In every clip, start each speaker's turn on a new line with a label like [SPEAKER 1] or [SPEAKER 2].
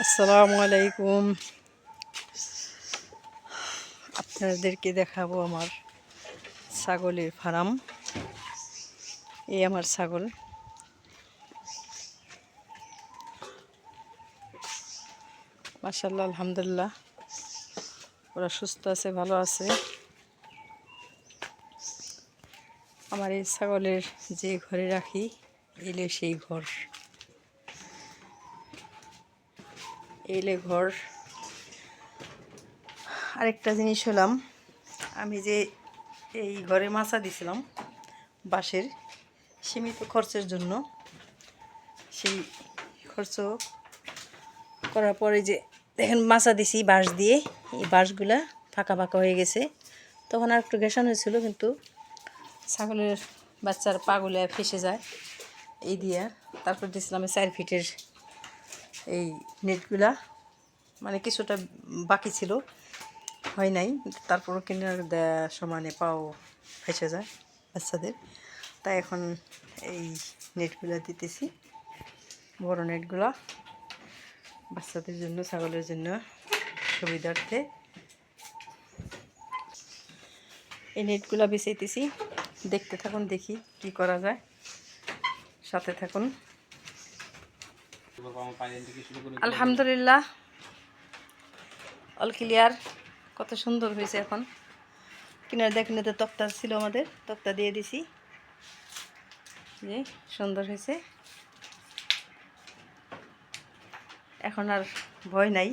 [SPEAKER 1] আসসালামু আলাইকুম। আপনাদেরকে দেখাবো আমার ছাগলের ফার্ম। এই আমার ছাগল। মাশাআল্লাহ, আলহামদুলিল্লাহ, ওরা সুস্থ আছে, ভালো আছে। আমার এই ছাগলের যে ঘরে রাখি, এলে সেই ঘর, এলে ঘর। আরেকটা জিনিস হলাম, আমি যে এই ঘরে মাচা দিছিলাম বাঁশের, সীমিত খরচের জন্য, সেই খরচ করার পরে যে দেখেন মাচা দিছি বাঁশ দিয়ে, এই বাঁশগুলা ফাঁকা ফাঁকা হয়ে গেছে। তখন আর একটু ঘেঁষানো হয়েছিল, কিন্তু ছাগলের বাচ্চার পাগুলা ফেসে যায় এই দিয়ে। তারপর দিয়েছিলাম 4 ফিটের এই নেটগুলা, মানে কিছুটা বাকি ছিল, হয় নাই, তারপরও কিনে দেওয়া সমানে পাও ফেসে যায় বাচ্চাদের। তাই এখন এই নেটগুলা দিতেছি, বড় নেটগুলা বাচ্চাদের জন্য, ছাগলের জন্য সুবিধার্থে এই নেটগুলা বিছাইতেছি। দেখতে থাকুন, দেখি কি করা যায়, সাথে থাকুন। আলহামদুলিল্লাহ, অল ক্লিয়ার, কত সুন্দর হয়েছে। এখন কিনারে দেখেন, তো তক্তা ছিল, আমাদের তক্তা দিয়ে দিছি, যে সুন্দর হয়েছে। এখন আর ভয় নাই,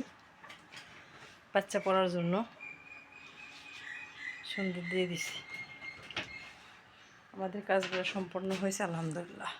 [SPEAKER 1] বাচ্চা পড়ার জন্য সুন্দর দিয়ে দিছি। আমাদের কাজগুলো সম্পন্ন হয়েছে, আলহামদুলিল্লাহ।